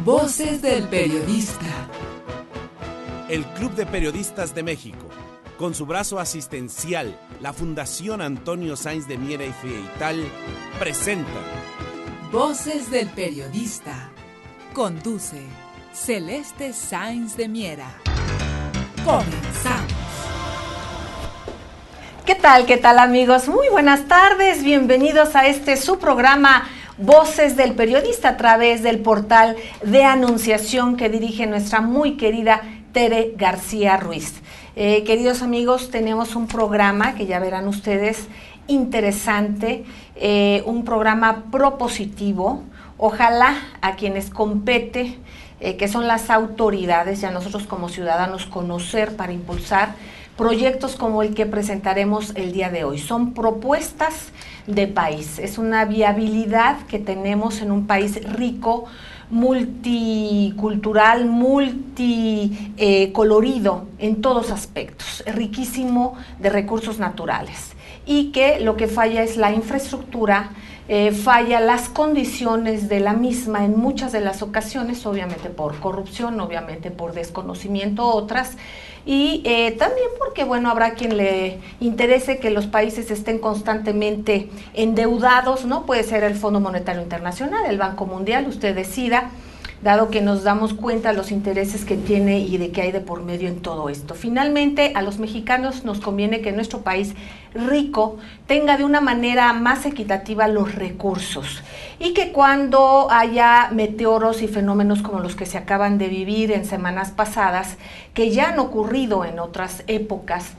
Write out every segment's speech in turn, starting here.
Voces del Periodista. El Club de Periodistas de México, con su brazo asistencial, la Fundación Antonio Sáenz de Miera y Frieital, presenta Voces del Periodista. Conduce Celeste Sáenz de Miera. Comenzamos. ¿Qué tal amigos? Muy buenas tardes, bienvenidos a su programa Voces del Periodista a través del portal de anunciación que dirige nuestra muy querida Tere García Ruiz. Queridos amigos, tenemos un programa que ya verán ustedes interesante, un programa propositivo, ojalá a quienes compete, que son las autoridades y a nosotros como ciudadanos conocer para impulsar proyectos como el que presentaremos el día de hoy. Son propuestas de país, es una viabilidad que tenemos en un país rico, multicultural, multicolorido en todos aspectos, riquísimo de recursos naturales y que lo que falla es la infraestructura, falla las condiciones de la misma en muchas de las ocasiones, obviamente por corrupción, obviamente por desconocimiento otras, y también porque, bueno, habrá quien le interese que los países estén constantemente endeudados, ¿no? Puede ser el Fondo Monetario Internacional, el Banco Mundial, usted decida, dado que nos damos cuenta de los intereses que tiene y de que hay de por medio en todo esto. Finalmente, a los mexicanos nos conviene que nuestro país rico tenga de una manera más equitativa los recursos y que cuando haya meteoros y fenómenos como los que se acaban de vivir en semanas pasadas, que ya han ocurrido en otras épocas,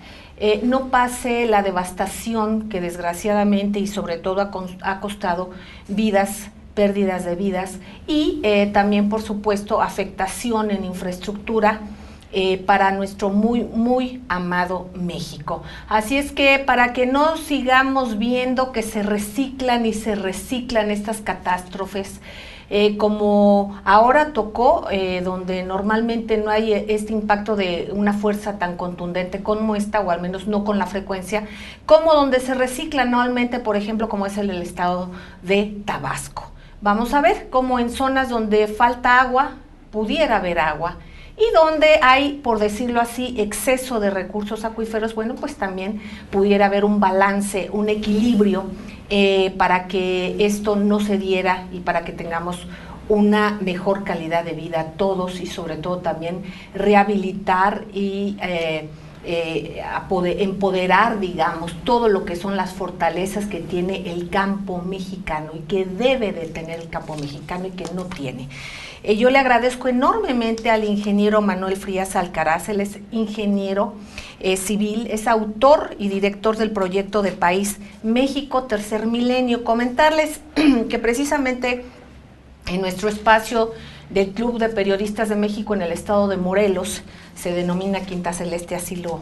no pase la devastación que desgraciadamente y sobre todo ha costado vidas, pérdidas de vidas y también, por supuesto, afectación en infraestructura para nuestro muy amado México. Así es que para que no sigamos viendo que se reciclan y se reciclan estas catástrofes, como ahora tocó, donde normalmente no hay este impacto de una fuerza tan contundente como esta, o al menos no con la frecuencia, como donde se recicla anualmente, por ejemplo, como es el estado de Tabasco. Vamos a ver cómo en zonas donde falta agua, pudiera haber agua, y donde hay, por decirlo así, exceso de recursos acuíferos, bueno, pues también pudiera haber un balance, un equilibrio para que esto no se diera y para que tengamos una mejor calidad de vida todos y sobre todo también rehabilitar y empoderar, digamos, todo lo que son las fortalezas que tiene el campo mexicano y que debe de tener el campo mexicano y que no tiene. Yo le agradezco enormemente al ingeniero Manuel Frías Alcaraz, él es ingeniero civil, es autor y director del proyecto de país México Tercer Milenio. Comentarles que precisamente en nuestro espacio del Club de Periodistas de México en el estado de Morelos, se denomina Quinta Celeste, así lo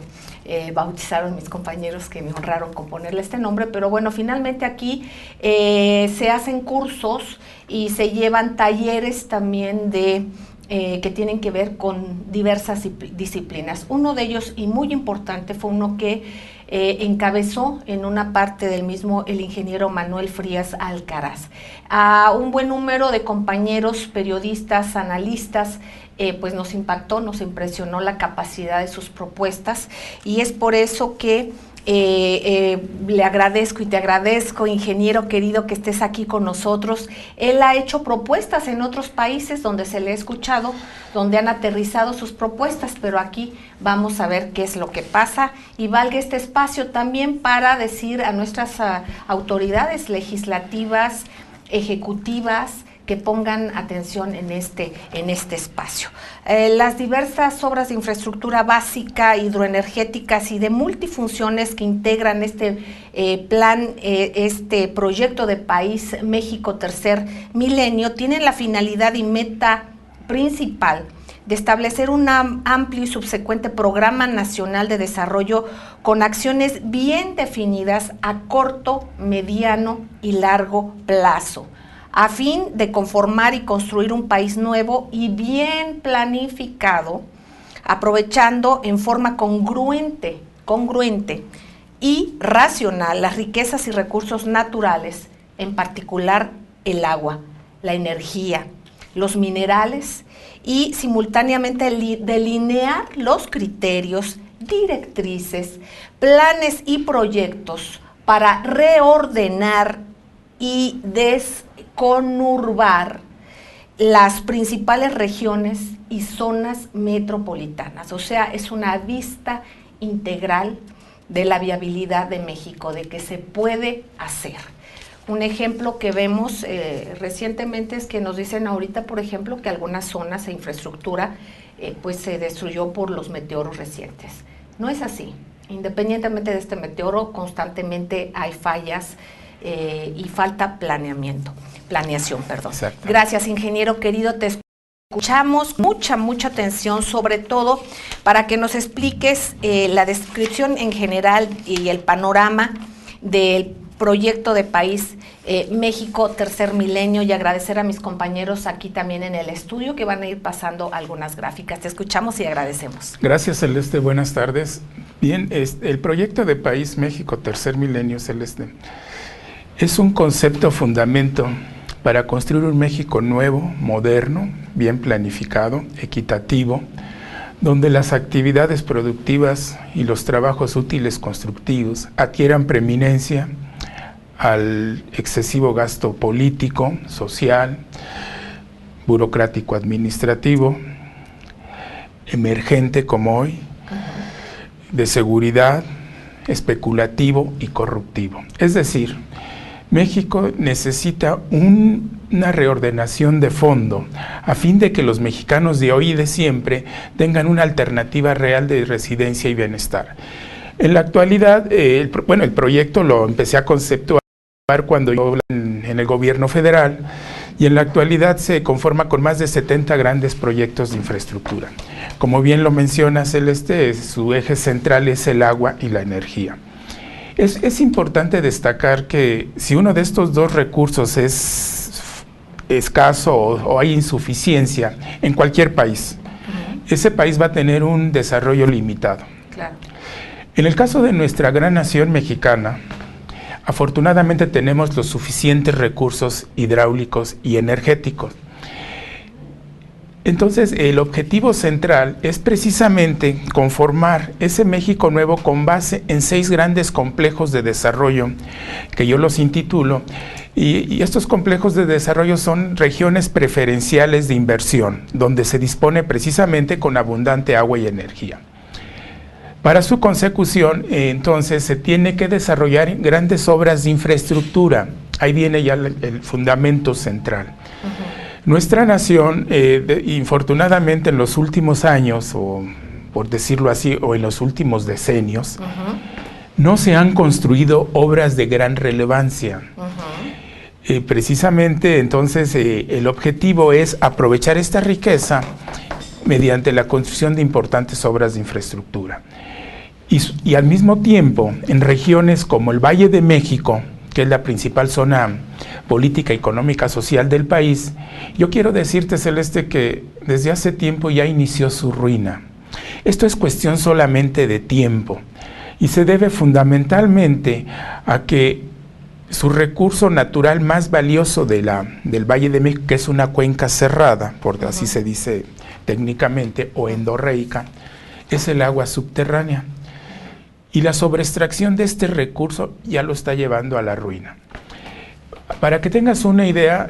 bautizaron mis compañeros que me honraron con ponerle este nombre, pero bueno, finalmente aquí se hacen cursos y se llevan talleres también que tienen que ver con diversas disciplinas. Uno de ellos, y muy importante, fue uno que encabezó en una parte del mismo el ingeniero Manuel Frías Alcaraz. A un buen número de compañeros, periodistas, analistas, pues nos impactó, nos impresionó la capacidad de sus propuestas y es por eso que le agradezco y te agradezco, ingeniero querido, que estés aquí con nosotros. Él ha hecho propuestas en otros países donde se le ha escuchado, donde han aterrizado sus propuestas, pero aquí vamos a ver qué es lo que pasa y valga este espacio también para decir a nuestras autoridades legislativas, ejecutivas, que pongan atención en este espacio. Las diversas obras de infraestructura básica, hidroenergéticas y de multifunciones que integran este plan, este proyecto de país México Tercer Milenio, tienen la finalidad y meta principal de establecer un amplio y subsecuente programa nacional de desarrollo con acciones bien definidas a corto, mediano y largo plazo, a fin de conformar y construir un país nuevo y bien planificado, aprovechando en forma congruente y racional las riquezas y recursos naturales, en particular el agua, la energía, los minerales y simultáneamente delinear los criterios, directrices, planes y proyectos para reordenar y desconurbar las principales regiones y zonas metropolitanas. O sea, es una vista integral de la viabilidad de México, de que se puede hacer. Un ejemplo que vemos recientemente es que nos dicen ahorita, por ejemplo, que algunas zonas e infraestructura pues se destruyó por los meteoros recientes. No es así. Independientemente de este meteoro, constantemente hay fallas y falta planeación. Gracias, ingeniero querido, te escuchamos mucha atención, sobre todo para que nos expliques la descripción en general y el panorama del proyecto de país México Tercer Milenio, y agradecer a mis compañeros aquí también en el estudio que van a ir pasando algunas gráficas. Te escuchamos y agradecemos. Gracias, Celeste, buenas tardes. Bien, el proyecto de país México Tercer Milenio, Celeste, es un concepto fundamento para construir un México nuevo, moderno, bien planificado, equitativo, donde las actividades productivas y los trabajos útiles constructivos adquieran preeminencia al excesivo gasto político, social, burocrático, administrativo, emergente como hoy, de seguridad, especulativo y corruptivo. Es decir, México necesita una reordenación de fondo a fin de que los mexicanos de hoy y de siempre tengan una alternativa real de residencia y bienestar. En la actualidad, el proyecto lo empecé a conceptuar cuando yo en el gobierno federal, y en la actualidad se conforma con más de 70 grandes proyectos de infraestructura. Como bien lo menciona Celeste, su eje central es el agua y la energía. Es importante destacar que si uno de estos dos recursos es escaso o hay insuficiencia en cualquier país, ese país va a tener un desarrollo limitado. Claro. En el caso de nuestra gran nación mexicana, afortunadamente tenemos los suficientes recursos hidráulicos y energéticos. Entonces, el objetivo central es precisamente conformar ese México nuevo con base en 6 grandes complejos de desarrollo, que yo los intitulo, y estos complejos de desarrollo son regiones preferenciales de inversión, donde se dispone precisamente con abundante agua y energía. Para su consecución, entonces, se tiene que desarrollar grandes obras de infraestructura. Ahí viene ya el fundamento central. Nuestra nación, infortunadamente en los últimos años, o por decirlo así, o en los últimos decenios, no se han construido obras de gran relevancia. Precisamente, entonces, el objetivo es aprovechar esta riqueza mediante la construcción de importantes obras de infraestructura. Y al mismo tiempo, en regiones como el Valle de México, que es la principal zona política, económica, social del país, yo quiero decirte, Celeste, que desde hace tiempo ya inició su ruina. Esto es cuestión solamente de tiempo y se debe fundamentalmente a que su recurso natural más valioso del Valle de México, que es una cuenca cerrada, porque así se dice técnicamente, o endorreica, es el agua subterránea. Y la sobreextracción de este recurso ya lo está llevando a la ruina. Para que tengas una idea,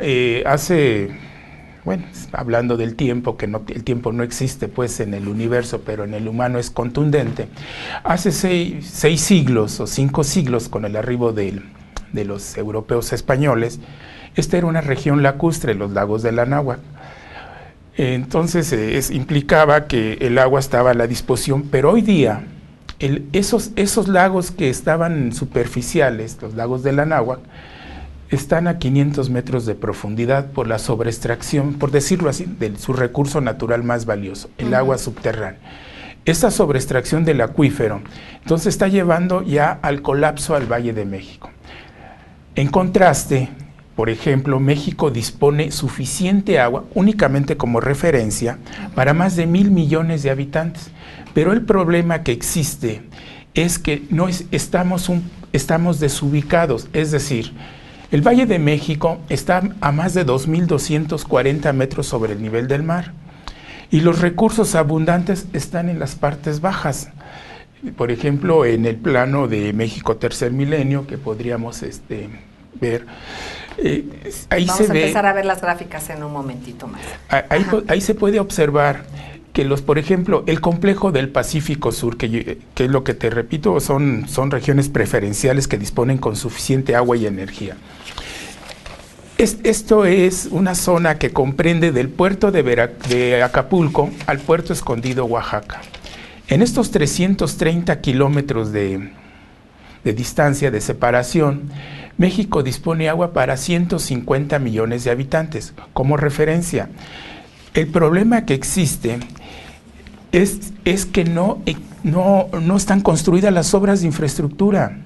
hablando del tiempo, el tiempo no existe pues en el universo, pero en el humano es contundente. Hace 6 siglos o 5 siglos, con el arribo de los europeos españoles, esta era una región lacustre, los lagos del Anáhuac. Entonces implicaba que el agua estaba a la disposición, pero hoy día esos lagos que estaban superficiales, los lagos del Anáhuac, están a 500 metros de profundidad por la sobreextracción, por decirlo así, de su recurso natural más valioso, el agua subterránea. Esta sobreextracción del acuífero, entonces, está llevando ya al colapso al Valle de México. En contraste, por ejemplo, México dispone suficiente agua, únicamente como referencia, para más de 1,000 millones de habitantes. Pero el problema que existe es que estamos desubicados, es decir, El Valle de México está a más de 2.240 metros sobre el nivel del mar y los recursos abundantes están en las partes bajas. Por ejemplo, en el plano de México Tercer Milenio, que podríamos ver, ahí Vamos se a ve, empezar a ver las gráficas en un momentito más. ahí se puede observar que por ejemplo, el complejo del Pacífico Sur, que es lo que te repito, son regiones preferenciales que disponen con suficiente agua y energía. Esto es una zona que comprende del puerto de Acapulco al puerto Escondido, Oaxaca. En estos 330 kilómetros de distancia, de separación, México dispone agua para 150 millones de habitantes. Como referencia, el problema que existe es que no están construidas las obras de infraestructura.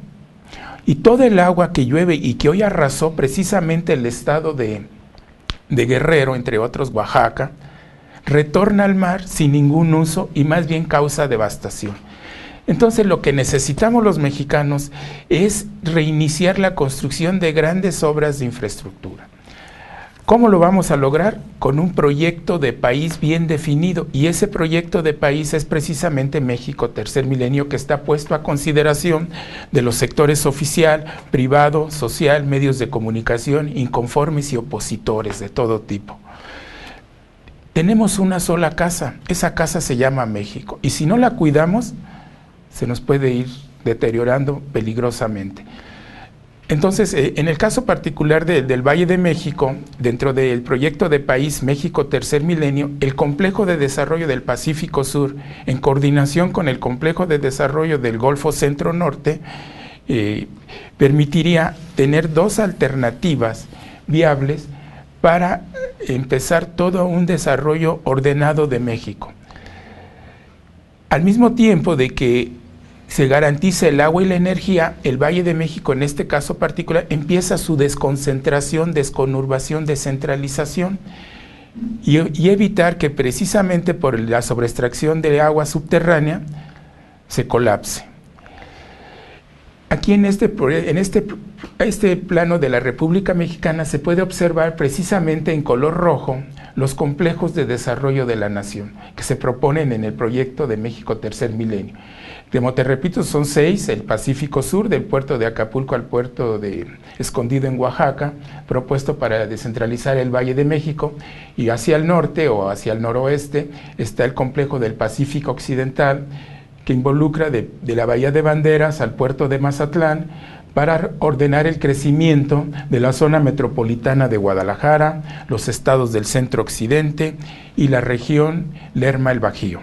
Y todo el agua que llueve y que hoy arrasó precisamente el estado de Guerrero, entre otros Oaxaca, retorna al mar sin ningún uso y más bien causa devastación. Entonces lo que necesitamos los mexicanos es reiniciar la construcción de grandes obras de infraestructura. ¿Cómo lo vamos a lograr? Con un proyecto de país bien definido, y ese proyecto de país es precisamente México Tercer Milenio, que está puesto a consideración de los sectores oficial, privado, social, medios de comunicación, inconformes y opositores de todo tipo. Tenemos una sola casa, esa casa se llama México, y si no la cuidamos, se nos puede ir deteriorando peligrosamente. Entonces, en el caso particular del Valle de México, dentro del proyecto de país México Tercer Milenio, el complejo de desarrollo del Pacífico Sur, en coordinación con el complejo de desarrollo del Golfo Centro-Norte, permitiría tener dos alternativas viables para empezar todo un desarrollo ordenado de México. Al mismo tiempo de que se garantiza el agua y la energía, el Valle de México, en este caso particular, empieza su desconcentración, desconurbación, descentralización y evitar que precisamente por la sobreextracción de agua subterránea se colapse. Aquí en este plano de la República Mexicana se puede observar precisamente en color rojo los complejos de desarrollo de la nación que se proponen en el proyecto de México Tercer Milenio. Como te repito, son 6, el Pacífico Sur, del puerto de Acapulco al puerto de Escondido en Oaxaca, propuesto para descentralizar el Valle de México, y hacia el norte o hacia el noroeste está el complejo del Pacífico Occidental, que involucra de la Bahía de Banderas al puerto de Mazatlán, para ordenar el crecimiento de la zona metropolitana de Guadalajara, los estados del centro occidente y la región Lerma-El Bajío.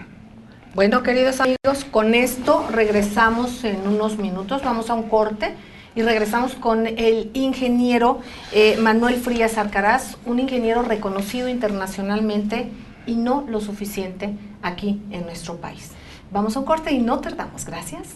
Bueno, queridos amigos, con esto regresamos en unos minutos, vamos a un corte y regresamos con el ingeniero Manuel Frías Arcaraz, un ingeniero reconocido internacionalmente y no lo suficiente aquí en nuestro país. Vamos a un corte y no tardamos, gracias.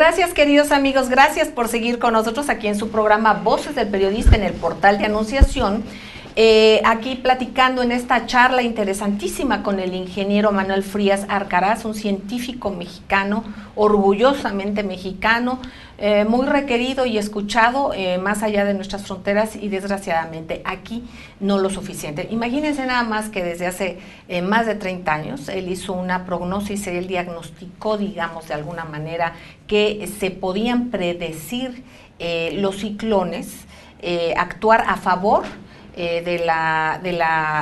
gracias, queridos amigos, gracias por seguir con nosotros aquí en su programa Voces del Periodista en el portal de Anunciación. Aquí platicando en esta charla interesantísima con el ingeniero Manuel Frías Arcaraz, un científico mexicano, orgullosamente mexicano, muy requerido y escuchado más allá de nuestras fronteras, y desgraciadamente aquí no lo suficiente. Imagínense nada más que desde hace más de 30 años él hizo una prognosis, él diagnosticó, digamos, de alguna manera que se podían predecir los ciclones, actuar a favor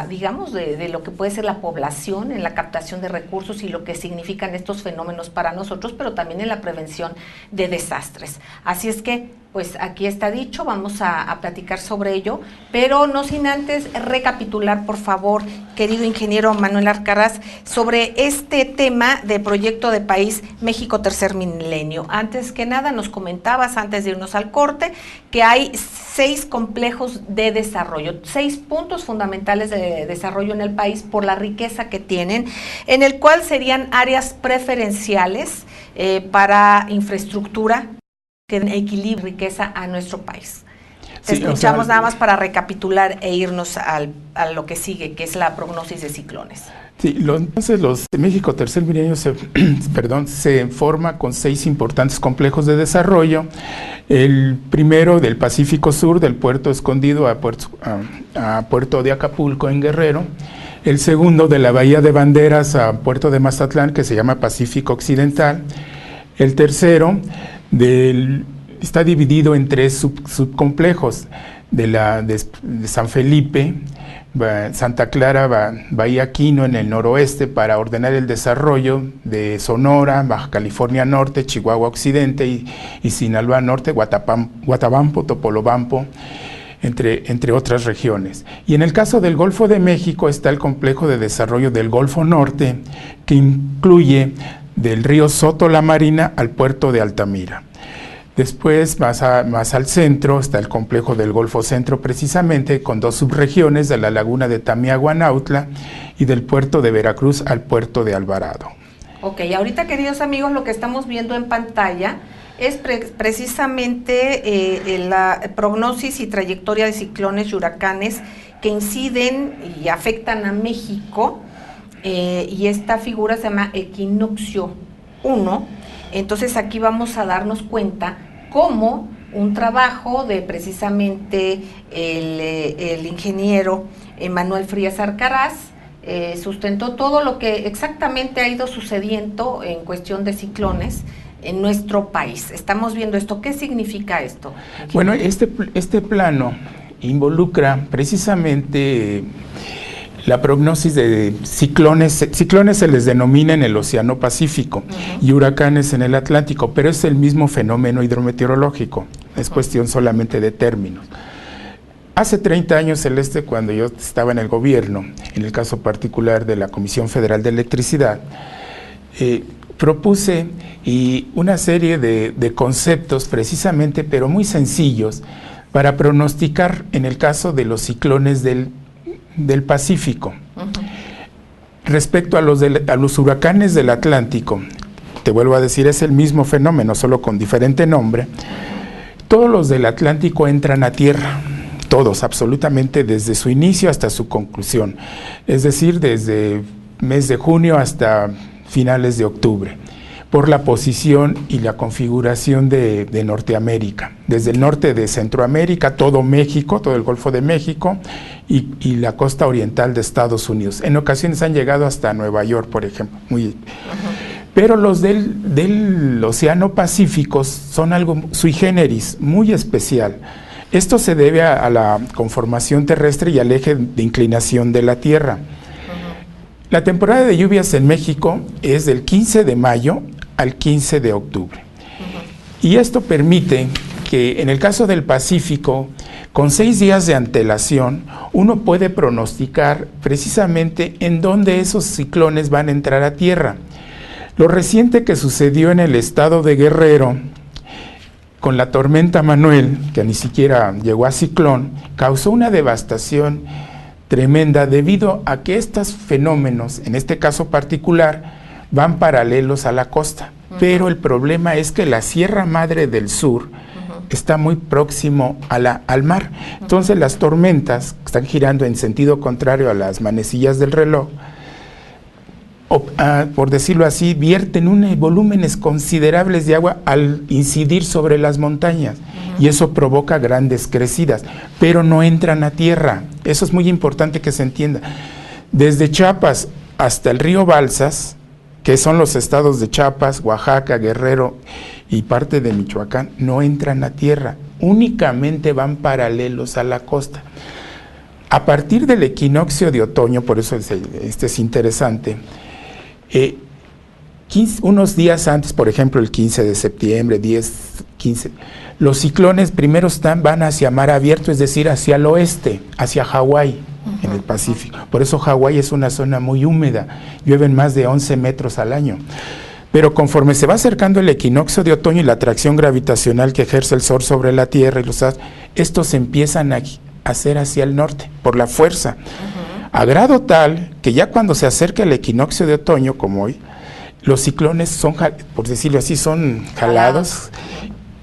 digamos, de lo que puede ser la población en la captación de recursos y lo que significan estos fenómenos para nosotros, pero también en la prevención de desastres. Así es que, pues aquí está dicho, vamos a platicar sobre ello, pero no sin antes recapitular, por favor, querido ingeniero Manuel Arcaraz, sobre este tema de proyecto de país México Tercer Milenio. Antes que nada, nos comentabas, antes de irnos al corte, que hay 6 complejos de desarrollo, 6 puntos fundamentales de desarrollo en el país por la riqueza que tienen, en el cual serían áreas preferenciales para infraestructura que equilibre riqueza a nuestro país. Te escuchamos, nada más para recapitular e irnos a lo que sigue, que es la prognosis de ciclones. Sí, entonces los México Tercer Milenio se forma con 6 importantes complejos de desarrollo. El primero del Pacífico Sur, del Puerto Escondido a Puerto de Acapulco en Guerrero. El segundo de la Bahía de Banderas a Puerto de Mazatlán, que se llama Pacífico Occidental. El tercero está dividido en 3 subcomplejos, de San Felipe, Santa Clara, Bahía Quino en el noroeste, para ordenar el desarrollo de Sonora, Baja California Norte, Chihuahua Occidente y Sinaloa Norte, Guatabampo, Topolobampo, entre otras regiones. Y en el caso del Golfo de México está el complejo de desarrollo del Golfo Norte, que incluye del río Soto La Marina al puerto de Altamira. Después, más al centro, está el complejo del Golfo Centro, precisamente con 2 subregiones, de la laguna de Tamiahuanautla y del puerto de Veracruz al puerto de Alvarado. Ok, ahorita, queridos amigos, lo que estamos viendo en pantalla es precisamente la prognosis y trayectoria de ciclones y huracanes que inciden y afectan a México, y esta figura se llama Equinoccio 1. Entonces aquí vamos a darnos cuenta cómo un trabajo de precisamente el ingeniero Manuel Frías Arcaraz sustentó todo lo que exactamente ha ido sucediendo en cuestión de ciclones en nuestro país. Estamos viendo esto. ¿Qué significa esto, ingeniero? Bueno, este plano involucra precisamente la prognosis de ciclones. Ciclones se les denomina en el Océano Pacífico y huracanes en el Atlántico, pero es el mismo fenómeno hidrometeorológico, es cuestión solamente de términos. Hace 30 años, Celeste, cuando yo estaba en el gobierno, en el caso particular de la Comisión Federal de Electricidad, propuse una serie de conceptos precisamente, pero muy sencillos, para pronosticar en el caso de los ciclones del Pacífico. Respecto a los huracanes del Atlántico, te vuelvo a decir, es el mismo fenómeno, solo con diferente nombre. Todos los del Atlántico entran a tierra, todos, absolutamente, desde su inicio hasta su conclusión, es decir, desde mes de junio hasta finales de octubre, por la posición y la configuración de Norteamérica, desde el norte de Centroamérica, todo México, todo el Golfo de México y la costa oriental de Estados Unidos. En ocasiones han llegado hasta Nueva York, por ejemplo. Pero los del Océano Pacífico son algo sui generis, muy especial. Esto se debe a la conformación terrestre y al eje de inclinación de la Tierra. La temporada de lluvias en México es del 15 de mayo al 15 de octubre. Y esto permite que en el caso del Pacífico, con 6 días de antelación, uno puede pronosticar precisamente en dónde esos ciclones van a entrar a tierra. Lo reciente que sucedió en el estado de Guerrero, con la tormenta Manuel, que ni siquiera llegó a ciclón, causó una devastación tremenda debido a que estos fenómenos, en este caso particular, van paralelos a la costa. pero el problema es que la Sierra Madre del Sur está muy próximo al mar. Entonces las tormentas que están girando en sentido contrario a las manecillas del reloj, por decirlo así, vierten volúmenes considerables de agua al incidir sobre las montañas, y eso provoca grandes crecidas, pero no entran a tierra. Eso es muy importante que se entienda. Desde Chiapas hasta el río Balsas, que son los estados de Chiapas, Oaxaca, Guerrero y parte de Michoacán, no entran a tierra, únicamente van paralelos a la costa. A partir del equinoccio de otoño, por eso es interesante, unos días antes, por ejemplo el 15 de septiembre, 10, 15, los ciclones primero van hacia mar abierto, es decir, hacia el oeste, hacia Hawái, en el Pacífico. Por eso Hawái es una zona muy húmeda, llueven más de 11 metros al año. Pero conforme se va acercando el equinoccio de otoño y la atracción gravitacional que ejerce el Sol sobre la Tierra y los astros, estos empiezan a hacer hacia el norte, por la fuerza, a grado tal que ya cuando se acerca el equinoccio de otoño, como hoy, los ciclones son, por decirlo así, son jalados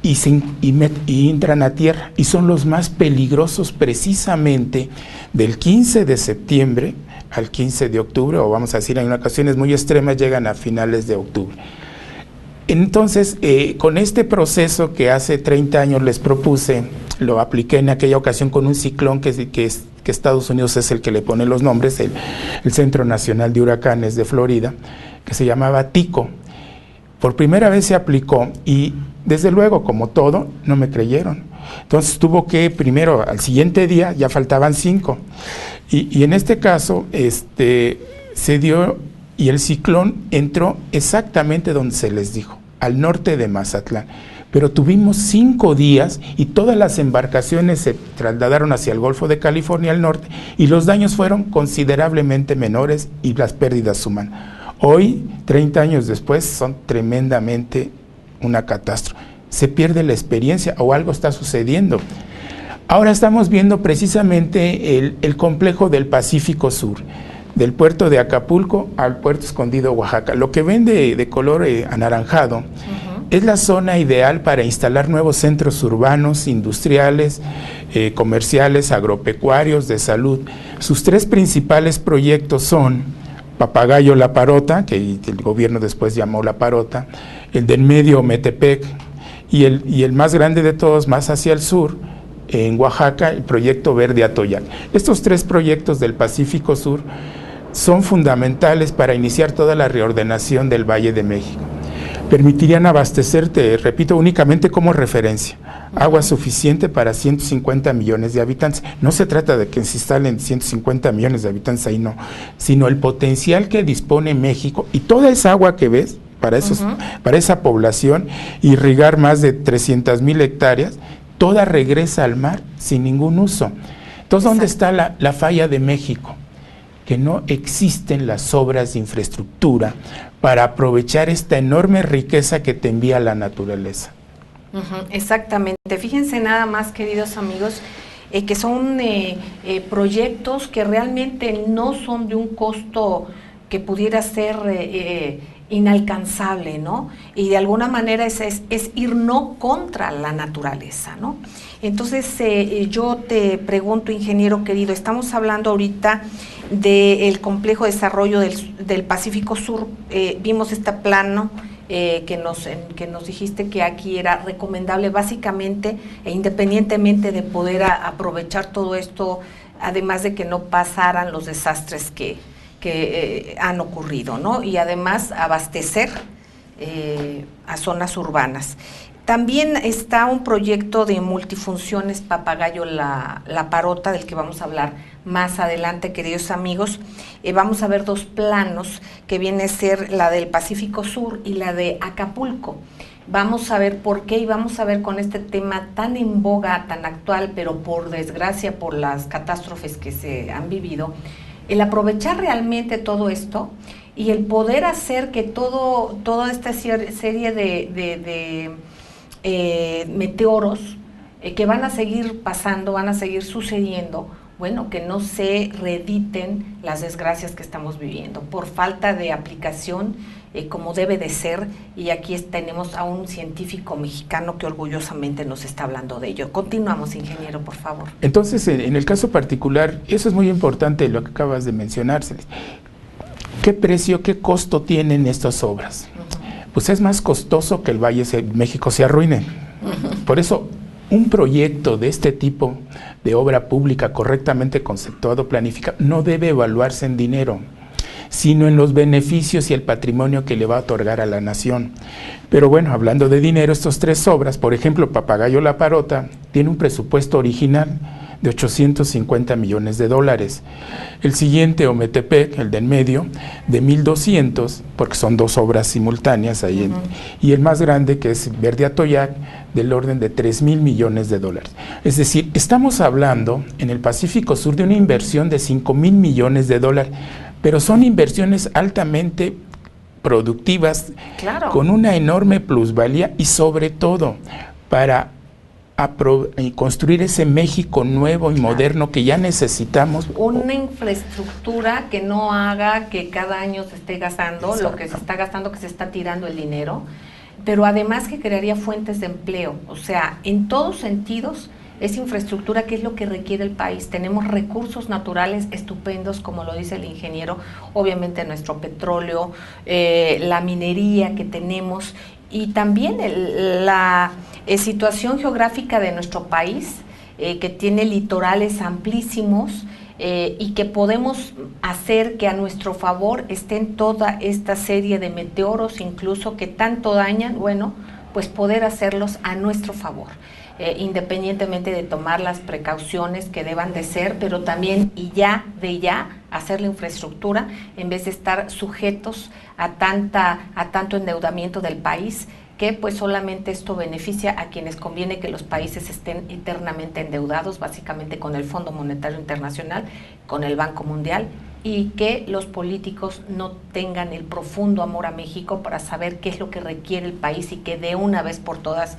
y entran a tierra, y son los más peligrosos precisamente del 15 de septiembre al 15 de octubre, o vamos a decir, en ocasiones muy extremas llegan a finales de octubre. Entonces, con este proceso que hace 30 años les propuse, lo apliqué en aquella ocasión con un ciclón que Estados Unidos es el que le pone los nombres, el Centro Nacional de Huracanes de Florida, que se llamaba Tico. Por primera vez se aplicó y desde luego, como todo, no me creyeron. Entonces tuvo que primero, al siguiente día, ya faltaban 5. Y en este caso, se dio y el ciclón entró exactamente donde se les dijo, al norte de Mazatlán. Pero tuvimos 5 días y todas las embarcaciones se trasladaron hacia el Golfo de California al norte y los daños fueron considerablemente menores y las pérdidas humanas. Hoy, 30 años después, son tremendamente una catástrofe. Se pierde la experiencia o algo está sucediendo. Ahora estamos viendo precisamente el complejo del Pacífico Sur, del puerto de Acapulco al puerto escondido Oaxaca. Lo que ven de color anaranjado es la zona ideal para instalar nuevos centros urbanos, industriales, comerciales, agropecuarios, de salud. Sus 3 principales proyectos son Papagayo La Parota, que el gobierno después llamó La Parota, el del medio Metepec, y el más grande de todos, más hacia el sur, en Oaxaca, el proyecto Verde Atoyac. Estos 3 proyectos del Pacífico Sur son fundamentales para iniciar toda la reordenación del Valle de México. Permitirían abastecerte, repito, únicamente como referencia, agua suficiente para 150 millones de habitantes. No se trata de que se instalen 150 millones de habitantes ahí, no, sino el potencial que dispone México y toda esa agua que ves para esa población, irrigar más de 300,000 hectáreas, toda regresa al mar sin ningún uso. Entonces, ¿dónde está la falla de México? Que no existen las obras de infraestructura para aprovechar esta enorme riqueza que te envía la naturaleza. Exactamente. Fíjense nada más, queridos amigos, que son proyectos que realmente no son de un costo que pudiera ser inalcanzable, ¿no? Y de alguna manera es ir no contra la naturaleza, ¿no? Entonces, yo te pregunto, ingeniero querido, estamos hablando ahorita del complejo de desarrollo del Pacífico Sur. Vimos este plano que nos dijiste que aquí era recomendable básicamente e independientemente de poder aprovechar todo esto, además de que no pasaran los desastres que han ocurrido, ¿no? Y además abastecer a zonas urbanas. También está un proyecto de multifunciones Papagayo La Parota, del que vamos a hablar más adelante, queridos amigos. Vamos a ver 2 planos, que viene a ser la del Pacífico Sur y la de Acapulco. Vamos a ver por qué y vamos a ver con este tema tan en boga, tan actual, pero por desgracia, por las catástrofes que se han vivido, el aprovechar realmente todo esto y el poder hacer que toda esta serie de meteoros que van a seguir pasando, van a seguir sucediendo, bueno, que no se reediten las desgracias que estamos viviendo por falta de aplicación como debe de ser, y aquí tenemos a un científico mexicano que orgullosamente nos está hablando de ello. Continuamos, ingeniero, por favor. Entonces, en el caso particular, eso es muy importante lo que acabas de mencionar, Celeste. ¿Qué precio, qué costo tienen estas obras? Pues es más costoso que el Valle de México se arruine. Por eso, un proyecto de este tipo de obra pública correctamente conceptuado, planificado, no debe evaluarse en dinero, sino en los beneficios y el patrimonio que le va a otorgar a la nación. Pero bueno, hablando de dinero, estas 3 obras, por ejemplo, Papagayo La Parota, tiene un presupuesto original de 850 millones de dólares. El siguiente, Ometepec, el del medio, de 1,200, porque son 2 obras simultáneas ahí, y el más grande, que es Verde Atoyac, del orden de 3,000 millones de dólares. Es decir, estamos hablando en el Pacífico Sur de una inversión de 5,000 millones de dólares, pero son inversiones altamente productivas, claro, con una enorme plusvalía y sobre todo para construir ese México nuevo y moderno que ya necesitamos. Una infraestructura que no haga que cada año se esté gastando lo que se está gastando, que se está tirando el dinero, pero además que crearía fuentes de empleo. O sea, en todos sentidos, es infraestructura que es lo que requiere el país. Tenemos recursos naturales estupendos, como lo dice el ingeniero, obviamente nuestro petróleo, la minería que tenemos, y también la situación geográfica de nuestro país, que tiene litorales amplísimos, y que podemos hacer que a nuestro favor estén toda esta serie de meteoros, incluso que tanto dañan, bueno, pues poder hacerlos a nuestro favor. Independientemente de tomar las precauciones que deban de ser, pero también hacer la infraestructura en vez de estar sujetos a tanto endeudamiento del país, que pues solamente esto beneficia a quienes conviene que los países estén eternamente endeudados, básicamente con el Fondo Monetario Internacional, con el Banco Mundial, y que los políticos no tengan el profundo amor a México para saber qué es lo que requiere el país y que de una vez por todas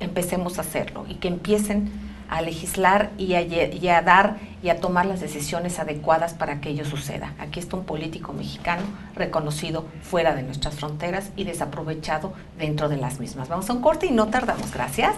empecemos a hacerlo, y que empiecen a legislar y a dar y a tomar las decisiones adecuadas para que ello suceda. Aquí está un político mexicano reconocido fuera de nuestras fronteras y desaprovechado dentro de las mismas. Vamos a un corte y no tardamos. Gracias.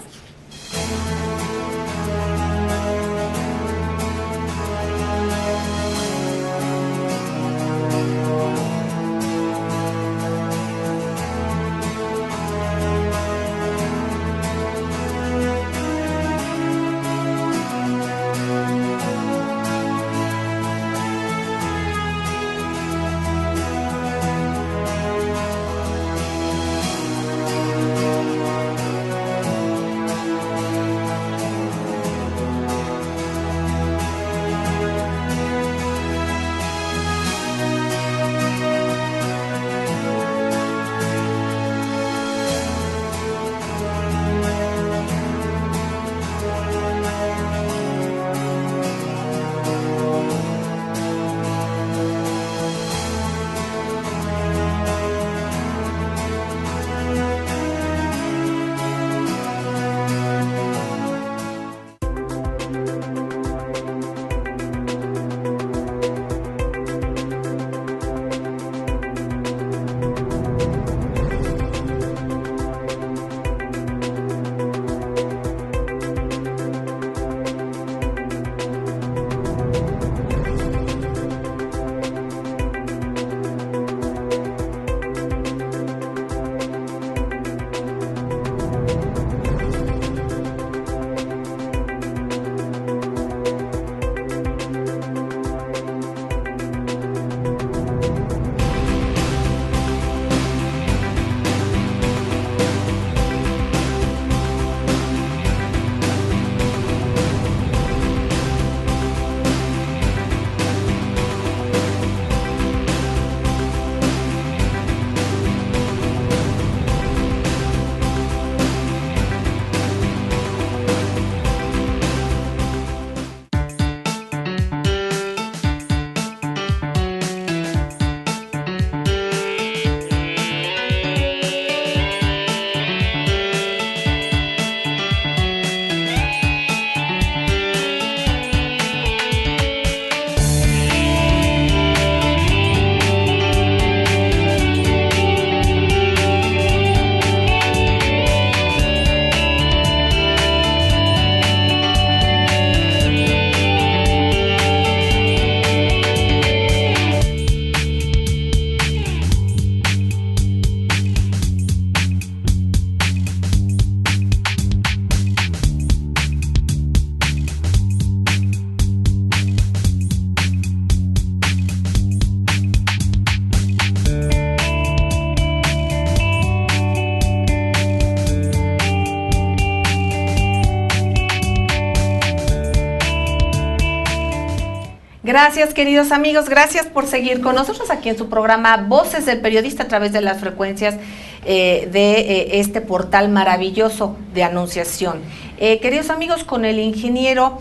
Gracias, queridos amigos, gracias por seguir con nosotros aquí en su programa Voces del Periodista a través de las frecuencias de este portal maravilloso de Anunciación. Queridos amigos, con el ingeniero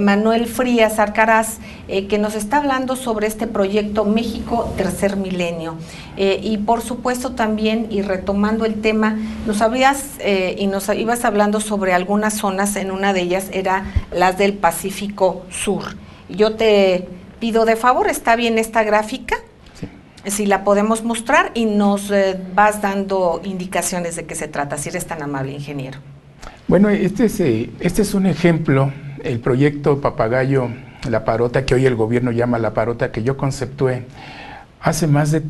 Manuel Frías Arcaraz, que nos está hablando sobre este proyecto México Tercer Milenio. Y por supuesto también, y retomando el tema, nos ibas hablando sobre algunas zonas, en una de ellas era las del Pacífico Sur. Yo te pido de favor, ¿está bien esta gráfica? Sí. Si la podemos mostrar y nos vas dando indicaciones de qué se trata, si eres tan amable, ingeniero. Bueno, este es un ejemplo, el proyecto Papagayo La Parota, que hoy el gobierno llama La Parota, que yo conceptué hace más de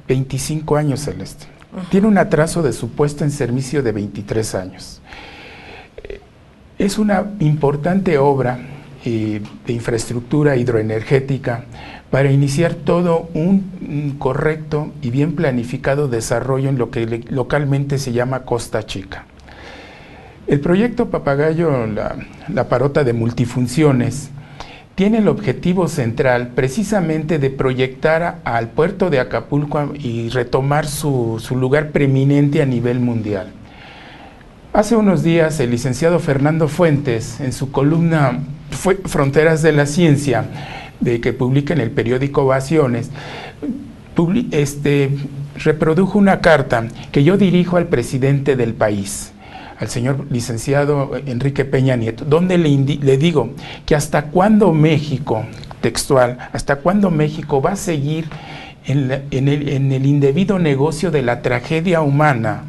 25 años, Celeste. Tiene un atraso de su puesta en servicio de 23 años. Es una importante obra de infraestructura hidroenergética para iniciar todo un correcto y bien planificado desarrollo en lo que localmente se llama Costa Chica. El proyecto Papagayo, la Parota de multifunciones, tiene el objetivo central precisamente de proyectar al puerto de Acapulco y retomar su lugar preeminente a nivel mundial. Hace unos días el licenciado Fernando Fuentes, en su columna Fronteras de la Ciencia, que publica en el periódico Ovaciones, reprodujo una carta que yo dirijo al presidente del país, al señor licenciado Enrique Peña Nieto, donde le digo que hasta cuándo México, textual, hasta cuándo México va a seguir en el indebido negocio de la tragedia humana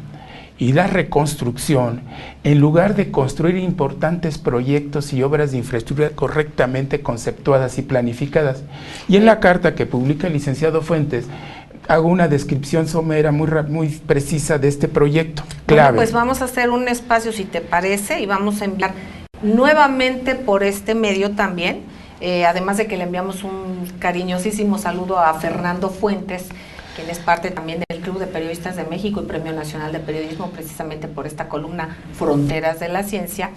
y la reconstrucción, en lugar de construir importantes proyectos y obras de infraestructura correctamente conceptuadas y planificadas. Y en la carta que publica el licenciado Fuentes, hago una descripción somera muy precisa de este proyecto clave. Bueno, pues vamos a hacer un espacio, si te parece, y vamos a enviar nuevamente por este medio también, además de que le enviamos un cariñosísimo saludo a Fernando Fuentes, quien es parte también del Club de Periodistas de México y Premio Nacional de Periodismo, precisamente por esta columna Fronteras de la Ciencia.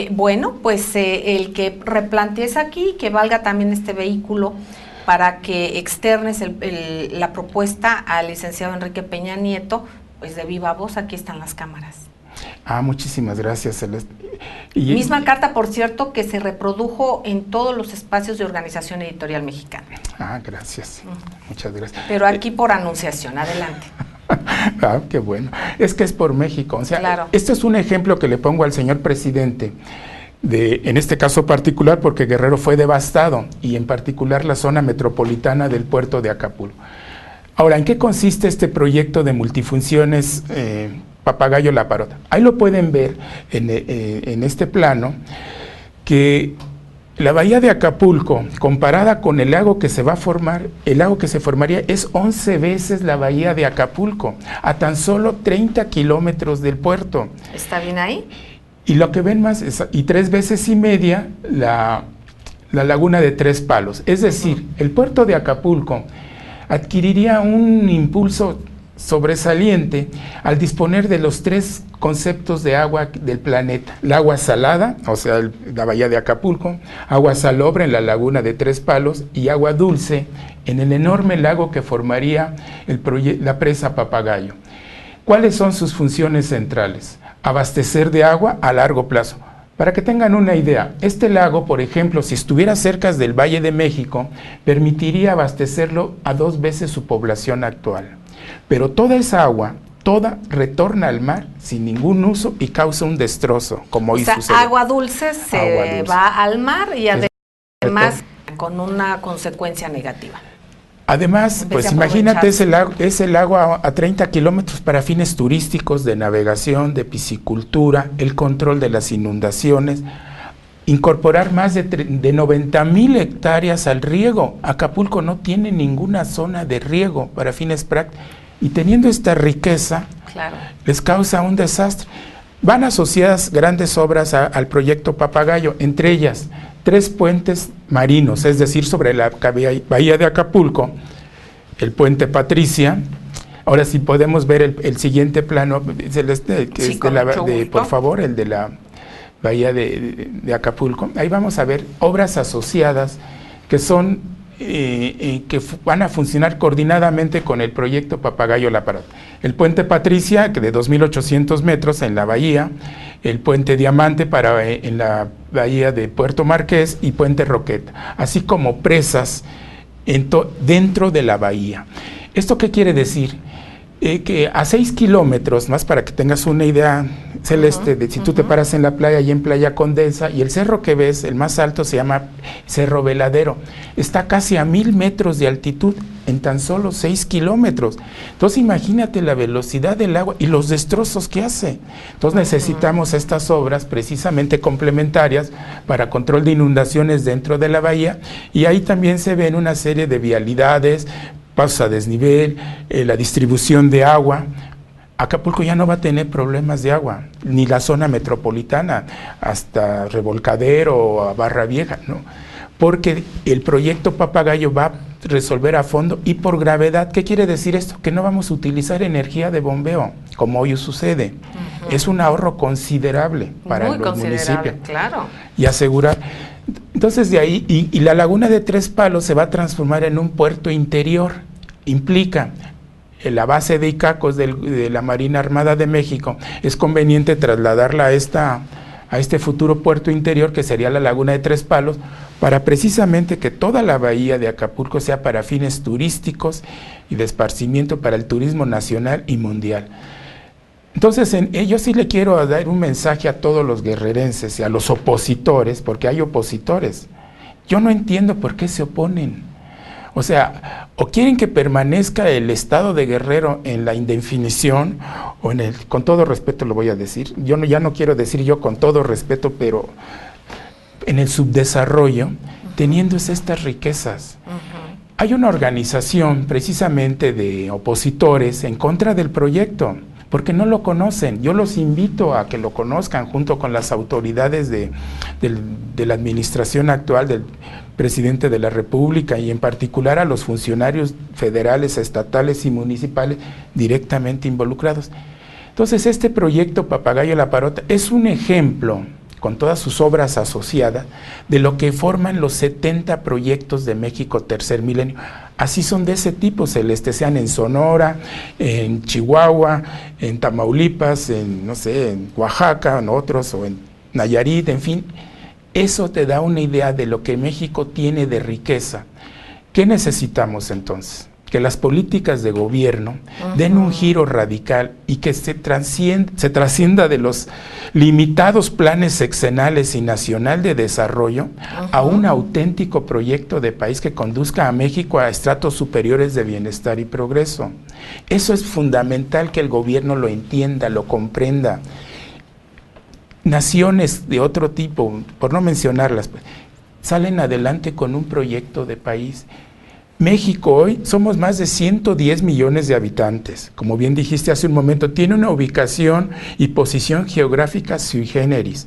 Bueno, pues el que replantees aquí, que valga también este vehículo para que externes la propuesta al licenciado Enrique Peña Nieto, pues de viva voz, aquí están las cámaras. Muchísimas gracias, Celeste. Misma carta, por cierto, que se reprodujo en todos los espacios de Organización Editorial Mexicana. Gracias. Muchas gracias. Pero aquí por anunciación, adelante. Qué bueno. Es que es por México. O sea, claro. Esto es un ejemplo que le pongo al señor presidente, en este caso particular, porque Guerrero fue devastado, y en particular la zona metropolitana del puerto de Acapulco. Ahora, ¿en qué consiste este proyecto de multifunciones Papagayo La Parota? Ahí lo pueden ver en este plano, que la bahía de Acapulco, comparada con el lago que se va a formar, el lago que se formaría es 11 veces la bahía de Acapulco, a tan solo 30 kilómetros del puerto. ¿Está bien ahí? Y lo que ven más, y 3 veces y media la laguna de Tres Palos. Es decir, el puerto de Acapulco adquiriría un impulso sobresaliente al disponer de los 3 conceptos de agua del planeta: el agua salada, o sea, la bahía de Acapulco; agua salobre en la laguna de Tres Palos; y agua dulce en el enorme lago que formaría la presa Papagayo. ¿Cuáles son sus funciones centrales? Abastecer de agua a largo plazo. Para que tengan una idea, este lago, por ejemplo, si estuviera cerca del Valle de México, permitiría abastecerlo a 2 veces su población actual. Pero toda esa agua, toda retorna al mar sin ningún uso y causa un destrozo, como hoy sucede. Agua dulce va al mar y además con una consecuencia negativa. Además, pues imagínate ese lago a 30 kilómetros para fines turísticos, de navegación, de piscicultura, el control de las inundaciones, incorporar más de 90,000 hectáreas al riego. Acapulco no tiene ninguna zona de riego para fines prácticos, y teniendo esta riqueza, claro, les causa un desastre. Van asociadas grandes obras al proyecto Papagayo, entre ellas 3 puentes marinos, es decir, sobre la bahía de Acapulco, el puente Patricia. Ahora sí podemos ver el siguiente plano, Celeste, que sí, es por favor, el de la bahía de Acapulco. Ahí vamos a ver obras asociadas que son que van a funcionar coordinadamente con el proyecto Papagayo La Parota. El puente Patricia, que de 2.800 metros en la bahía, el puente Diamante en la bahía de Puerto Marqués y puente Roqueta, así como presas dentro de la bahía. ¿Esto qué quiere decir? Que a 6 kilómetros, más para que tengas una idea, Celeste, de si tú te paras en la playa y en Playa Condensa, y el cerro que ves, el más alto, se llama Cerro Veladero, está casi a 1000 metros de altitud en tan solo 6 kilómetros. Entonces imagínate la velocidad del agua y los destrozos que hace. Entonces necesitamos estas obras precisamente complementarias para control de inundaciones dentro de la bahía, y ahí también se ven una serie de vialidades, pasos a desnivel, la distribución de agua. Acapulco ya no va a tener problemas de agua, ni la zona metropolitana, hasta Revolcadero o a Barra Vieja, ¿no? Porque el proyecto Papagayo va a resolver a fondo y por gravedad. ¿Qué quiere decir esto? Que no vamos a utilizar energía de bombeo, como hoy sucede. Es un ahorro considerable para los municipios. Claro. Y asegurar. Entonces de ahí, y la laguna de Tres Palos se va a transformar en un puerto interior. Implica la base de Icacos de la Marina Armada de México. Es conveniente trasladarla a este futuro puerto interior, que sería la laguna de Tres Palos, para precisamente que toda la bahía de Acapulco sea para fines turísticos y de esparcimiento para el turismo nacional y mundial. Entonces, yo sí le quiero dar un mensaje a todos los guerrerenses y a los opositores, porque hay opositores. Yo no entiendo por qué se oponen. O sea, o quieren que permanezca el estado de Guerrero en la indefinición, o con todo respeto lo voy a decir, ya no quiero decir yo con todo respeto, pero en el subdesarrollo, teniendo estas riquezas. Hay una organización precisamente de opositores en contra del proyecto, porque no lo conocen. Yo los invito a que lo conozcan junto con las autoridades de la administración actual del presidente de la República, y en particular a los funcionarios federales, estatales y municipales directamente involucrados. Entonces, este proyecto Papagayo La Parota es un ejemplo, con todas sus obras asociadas, de lo que forman los 70 proyectos de México Tercer Milenio. Así son de ese tipo, Celeste, sean en Sonora, en Chihuahua, en Tamaulipas, en Oaxaca, en otros, o en Nayarit, en fin. Eso te da una idea de lo que México tiene de riqueza. ¿Qué necesitamos entonces? Que las políticas de gobierno den un giro radical y que se trascienda de los limitados planes sexenales y nacional de desarrollo a un auténtico proyecto de país que conduzca a México a estratos superiores de bienestar y progreso. Eso es fundamental, que el gobierno lo entienda, lo comprenda. Naciones de otro tipo, por no mencionarlas, salen adelante con un proyecto de país. México hoy somos más de 110 millones de habitantes. Como bien dijiste hace un momento, tiene una ubicación y posición geográfica sui generis.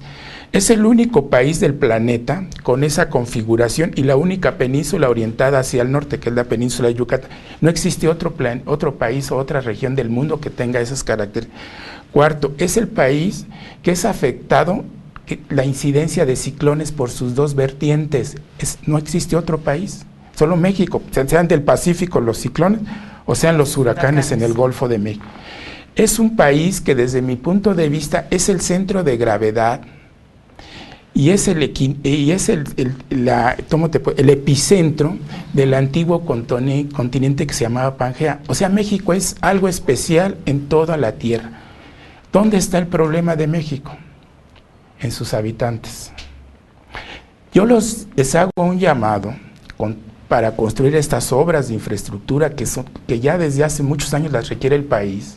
Es el único país del planeta con esa configuración y la única península orientada hacia el norte, que es la península de Yucatán. No existe otro país o otra región del mundo que tenga esas características. Cuarto, es el país que es afectado la incidencia de ciclones por sus dos vertientes. No existe otro país. Solo México, sean del Pacífico los ciclones o sean los huracanes en el Golfo de México. Es un país que desde mi punto de vista es el centro de gravedad y es el epicentro del antiguo continente que se llamaba Pangea. O sea, México es algo especial en toda la Tierra. ¿Dónde está el problema de México? En sus habitantes. Yo les hago un llamado para construir estas obras de infraestructura que ya desde hace muchos años las requiere el país,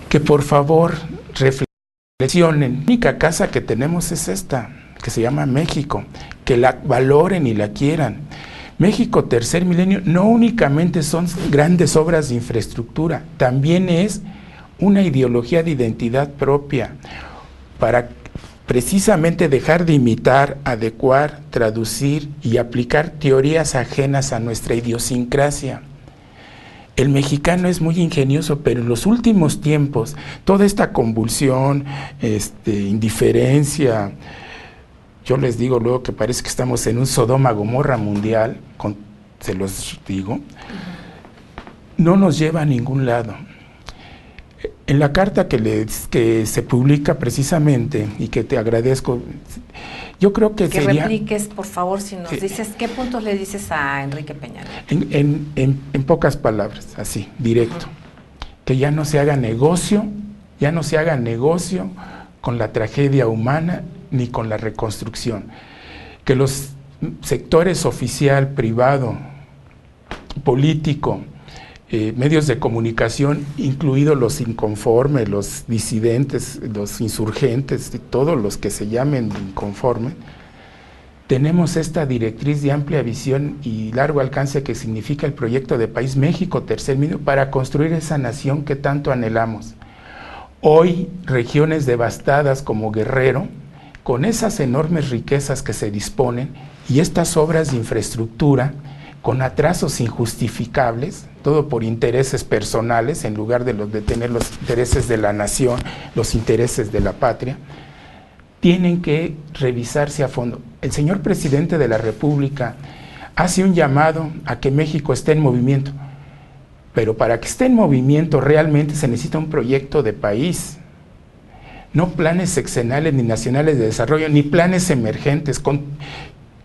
que por favor reflexionen. La única casa que tenemos es esta, que se llama México, que la valoren y la quieran. México Tercer Milenio no únicamente son grandes obras de infraestructura, también es una ideología de identidad propia, para precisamente dejar de imitar, adecuar, traducir y aplicar teorías ajenas a nuestra idiosincrasia. El mexicano es muy ingenioso, pero en los últimos tiempos, toda esta convulsión, indiferencia, yo les digo luego que parece que estamos en un Sodoma Gomorra mundial, se los digo, no nos lleva a ningún lado. En la carta que se publica precisamente, y que te agradezco, yo creo que sería... Que repliques, por favor, si nos dices, ¿qué puntos le dices a Enrique Peña Nieto? En pocas palabras, así, directo, que ya no se haga negocio con la tragedia humana ni con la reconstrucción, que los sectores oficial, privado, político, medios de comunicación, incluidos los inconformes, los disidentes, los insurgentes, y todos los que se llamen inconformes, tenemos esta directriz de amplia visión y largo alcance que significa el proyecto de país México Tercer Milenio para construir esa nación que tanto anhelamos. Hoy, regiones devastadas como Guerrero, con esas enormes riquezas que se disponen y estas obras de infraestructura, con atrasos injustificables, todo por intereses personales, en lugar de tener los intereses de la nación, los intereses de la patria, tienen que revisarse a fondo. El señor presidente de la República hace un llamado a que México esté en movimiento, pero para que esté en movimiento realmente se necesita un proyecto de país, no planes sexenales ni nacionales de desarrollo, ni planes emergentes.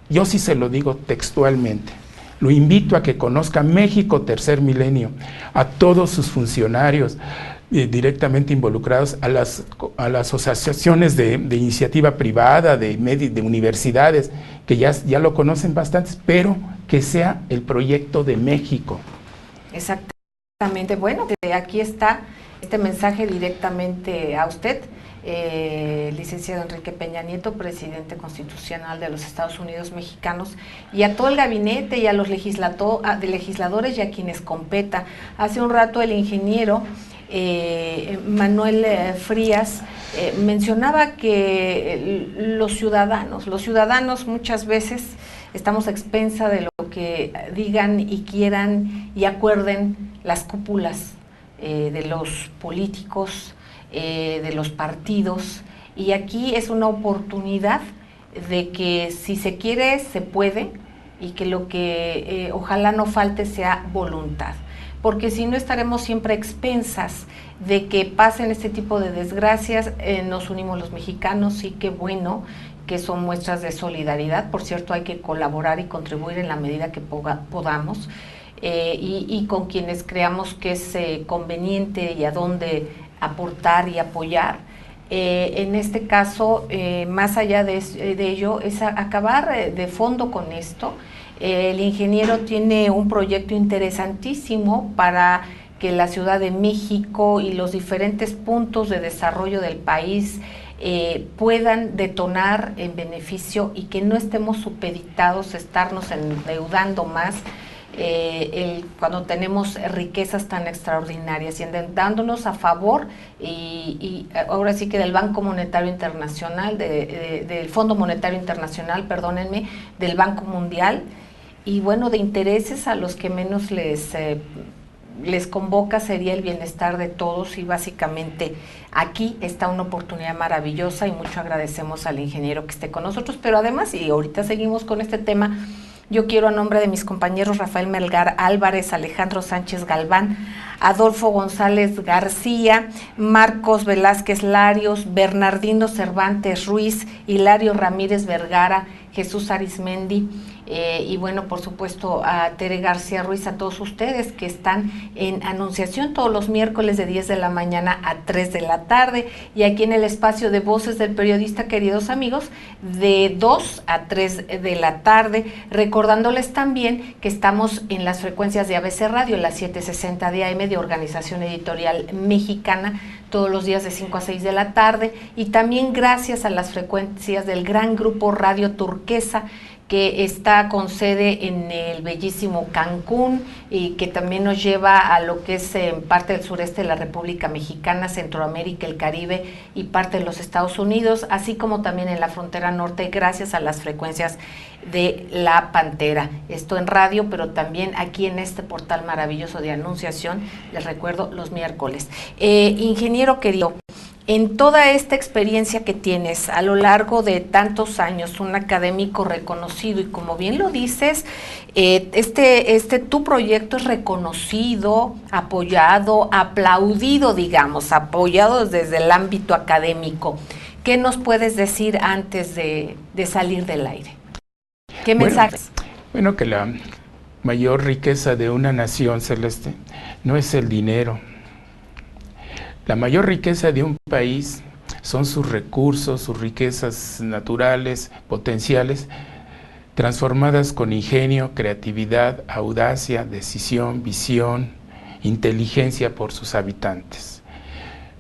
Yo sí se lo digo textualmente. Lo invito a que conozca México Tercer Milenio, a todos sus funcionarios directamente involucrados, a las asociaciones de iniciativa privada, de universidades, que ya lo conocen bastantes, pero que sea el proyecto de México. Exactamente. Bueno, aquí está este mensaje directamente a usted. Licenciado Enrique Peña Nieto, presidente constitucional de los Estados Unidos mexicanos, y a todo el gabinete y a los legisladores y a quienes competa. Hace un rato el ingeniero Manuel Frías mencionaba que los ciudadanos muchas veces estamos a expensa de lo que digan y quieran y acuerden las cúpulas de los políticos, de los partidos, y aquí es una oportunidad de que si se quiere, se puede, y que lo que ojalá no falte sea voluntad, porque si no estaremos siempre a expensas de que pasen este tipo de desgracias. Nos unimos los mexicanos, y qué bueno que son muestras de solidaridad. Por cierto, hay que colaborar y contribuir en la medida que podamos, y con quienes creamos que es conveniente y a dónde aportar y apoyar. En este caso, más allá de ello, es acabar de fondo con esto. El ingeniero tiene un proyecto interesantísimo para que la Ciudad de México y los diferentes puntos de desarrollo del país puedan detonar en beneficio, y que no estemos supeditados a estarnos endeudando más cuando tenemos riquezas tan extraordinarias, y dándonos a favor y ahora sí que del Banco Monetario Internacional, del Fondo Monetario Internacional, perdónenme, del Banco Mundial, y bueno, de intereses a los que menos les convoca sería el bienestar de todos, y básicamente aquí está una oportunidad maravillosa, y mucho agradecemos al ingeniero que esté con nosotros. Pero además, y ahorita seguimos con este tema, yo quiero, a nombre de mis compañeros Rafael Melgar Álvarez, Alejandro Sánchez Galván, Adolfo González García, Marcos Velázquez Larios, Bernardino Cervantes Ruiz, Hilario Ramírez Vergara, Jesús Arismendi, y bueno, por supuesto a Tere García Ruiz, a todos ustedes que están en Anunciación todos los miércoles de 10 de la mañana a 3 de la tarde, y aquí en el espacio de Voces del Periodista, queridos amigos, de 2 a 3 de la tarde, recordándoles también que estamos en las frecuencias de ABC Radio, las 760 de AM de Organización Editorial Mexicana, todos los días de 5 a 6 de la tarde, y también gracias a las frecuencias del gran grupo Radio Turquesa, que está con sede en el bellísimo Cancún, y que también nos lleva a lo que es parte del sureste de la República Mexicana, Centroamérica, el Caribe y parte de los Estados Unidos, así como también en la frontera norte, gracias a las frecuencias de La Pantera. Esto en radio, pero también aquí en este portal maravilloso de Anunciación, les recuerdo, los miércoles. Ingeniero querido, en toda esta experiencia que tienes a lo largo de tantos años, un académico reconocido, y como bien lo dices, tu proyecto es reconocido, apoyado, aplaudido, digamos, apoyado desde el ámbito académico. ¿Qué nos puedes decir antes de salir del aire? ¿Qué mensajes? Bueno, que la mayor riqueza de una nación, Celeste, no es el dinero. La mayor riqueza de un país son sus recursos, sus riquezas naturales, potenciales, transformadas con ingenio, creatividad, audacia, decisión, visión, inteligencia por sus habitantes.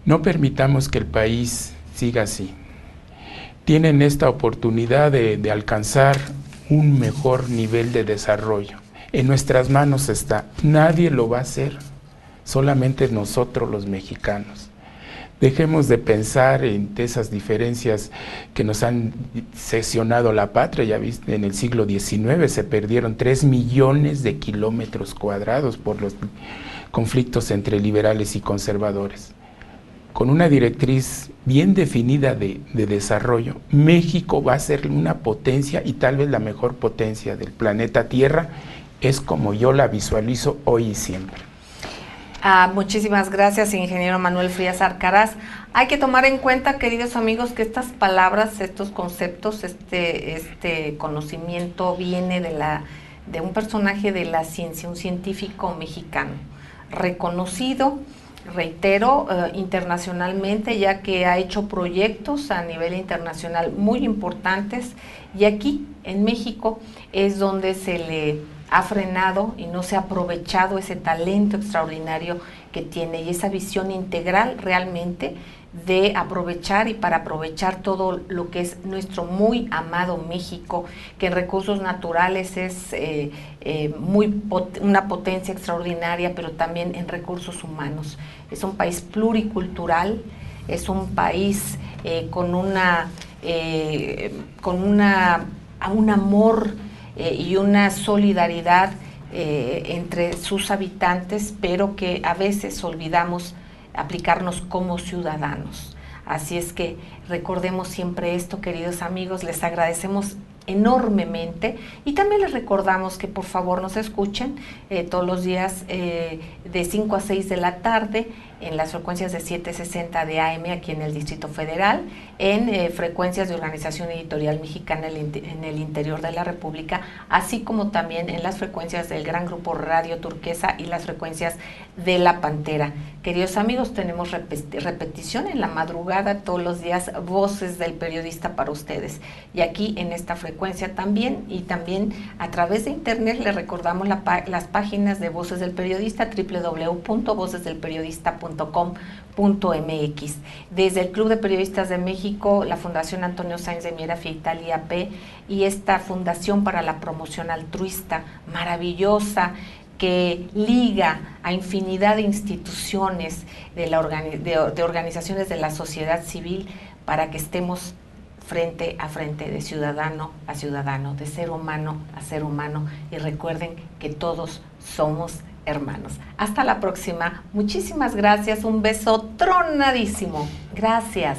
No permitamos que el país siga así. Tienen esta oportunidad de alcanzar un mejor nivel de desarrollo. En nuestras manos está. Nadie lo va a hacer. Solamente nosotros los mexicanos. Dejemos de pensar en esas diferencias que nos han seccionado la patria. Ya viste, en el siglo XIX se perdieron 3 millones de kilómetros cuadrados por los conflictos entre liberales y conservadores. Con una directriz bien definida de desarrollo, México va a ser una potencia y tal vez la mejor potencia del planeta Tierra. Es como yo la visualizo hoy y siempre. Muchísimas gracias, ingeniero Manuel Frías Arcaraz. Hay que tomar en cuenta, queridos amigos, que estas palabras, estos conceptos, este conocimiento viene de un personaje de la ciencia, un científico mexicano, reconocido, reitero, internacionalmente, ya que ha hecho proyectos a nivel internacional muy importantes, y aquí en México es donde se le ha frenado y no se ha aprovechado ese talento extraordinario que tiene y esa visión integral realmente de aprovechar y para aprovechar todo lo que es nuestro muy amado México, que en recursos naturales es una potencia extraordinaria, pero también en recursos humanos. Es un país pluricultural, es un país con un amor y una solidaridad entre sus habitantes, pero que a veces olvidamos aplicarnos como ciudadanos. Así es que recordemos siempre esto, queridos amigos, les agradecemos enormemente y también les recordamos que por favor nos escuchen todos los días de 5 a 6 de la tarde en las frecuencias de 760 de AM aquí en el Distrito Federal, en frecuencias de Organización Editorial Mexicana en el interior de la República, así como también en las frecuencias del Gran Grupo Radio Turquesa y las frecuencias de La Pantera. Queridos amigos, tenemos repetición en la madrugada todos los días, Voces del Periodista para ustedes. Y aquí en esta frecuencia también, y también a través de internet les recordamos las páginas de Voces del Periodista, www.vocesdelperiodista.com.mx. Desde el Club de Periodistas de México, la Fundación Antonio Sáenz de Miera FIEITAL IAP y esta Fundación para la Promoción Altruista maravillosa que liga a infinidad de instituciones de organizaciones de la sociedad civil para que estemos frente a frente, de ciudadano a ciudadano, de ser humano a ser humano, y recuerden que todos somos hermanos. Hasta la próxima. Muchísimas gracias. Un beso tronadísimo. Gracias.